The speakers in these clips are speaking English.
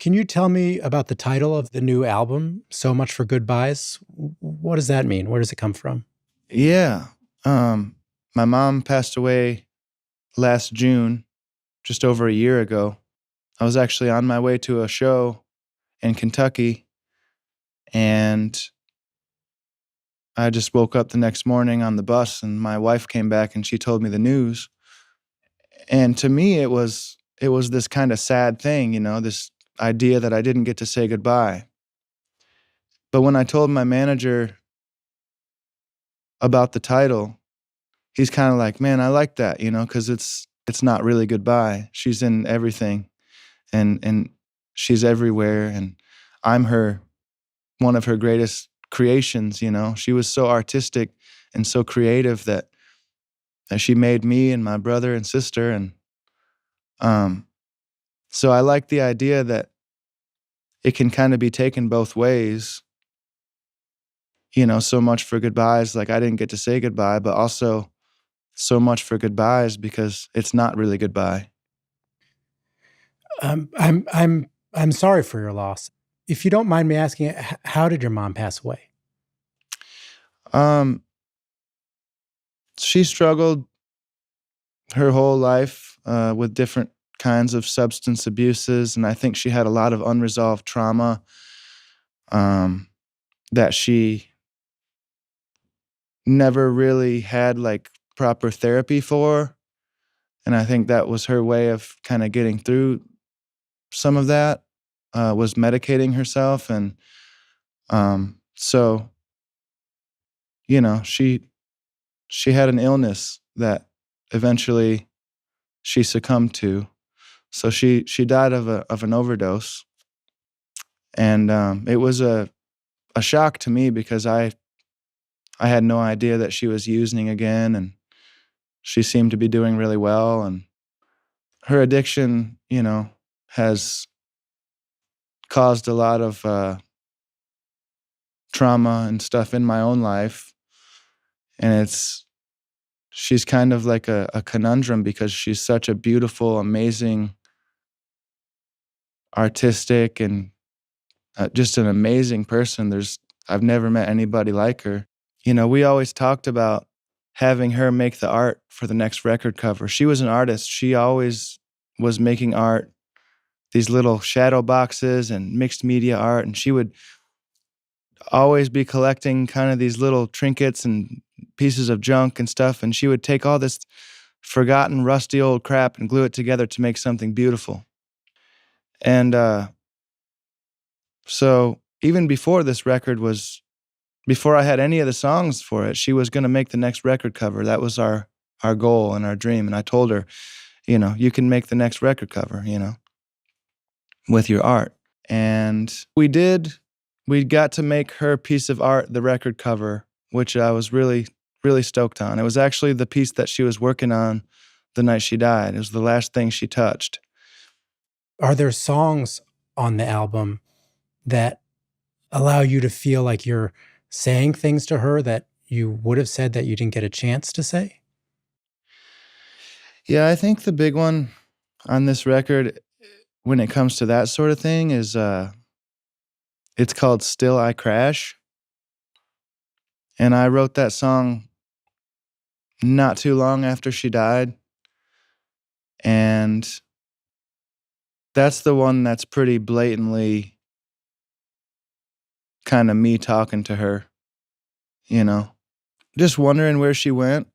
Can you tell me about the title of the new album, So Much for Goodbyes? What does that mean? Where does it come from? Yeah. Um, my mom passed away last June, just over a year ago. I was actually on my way to a show in Kentucky, and I just woke up the next morning on the bus, and my wife came back and she told me the news. And to me, it was this kind of sad thing, this idea that I didn't get to say goodbye. But when I told my manager about the title, he's kind of like, "Man, I like that, because it's not really goodbye. She's in everything, and she's everywhere, and I'm one of her greatest creations. She was so artistic and so creative that she made me and my brother and sister, and um, so I like the idea that it can kind of be taken both ways. So much for goodbyes, like I didn't get to say goodbye, but also so much for goodbyes because it's not really goodbye. I'm sorry for your loss. If you don't mind me asking, how did your mom pass away? Um, she struggled her whole life with different kinds of substance abuses, and I think she had a lot of unresolved trauma um, that she never really had like proper therapy for, and I think that was her way of kind of getting through some of that, was medicating herself, and so she had an illness that eventually she succumbed to. So she died of an overdose, and it was a shock to me because I had no idea that she was using again, and she seemed to be doing really well, and her addiction, has caused a lot of trauma and stuff in my own life, and she's kind of like a conundrum because she's such a beautiful, amazing, artistic, and just an amazing person. I've never met anybody like her. We always talked about having her make the art for the next record cover. She was an artist. She always was making art, these little shadow boxes and mixed media art, and she would always be collecting kind of these little trinkets and pieces of junk and stuff, and she would take all this forgotten, rusty old crap and glue it together to make something beautiful. And so even before I had any of the songs for it, she was going to make the next record cover. That was our goal and our dream. And I told her, you can make the next record cover, with your art. And we did. We got to make her piece of art the record cover, which I was really, really stoked on. It was actually the piece that she was working on the night she died. It was the last thing she touched. Are there songs on the album that allow you to feel like you're saying things to her that you would have said that you didn't get a chance to say? Yeah, I think the big one on this record when it comes to that sort of thing is it's called Still I Crash. And I wrote that song not too long after she died. And that's the one that's pretty blatantly kind of me talking to her, you know, just wondering where she went,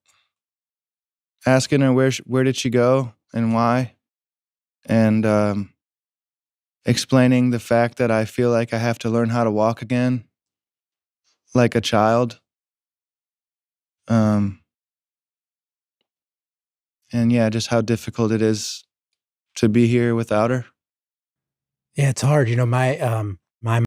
asking her where did she go and why, and explaining the fact that I feel like I have to learn how to walk again, like a child. Um, and yeah, just how difficult it is to be here without her. Yeah, it's hard. My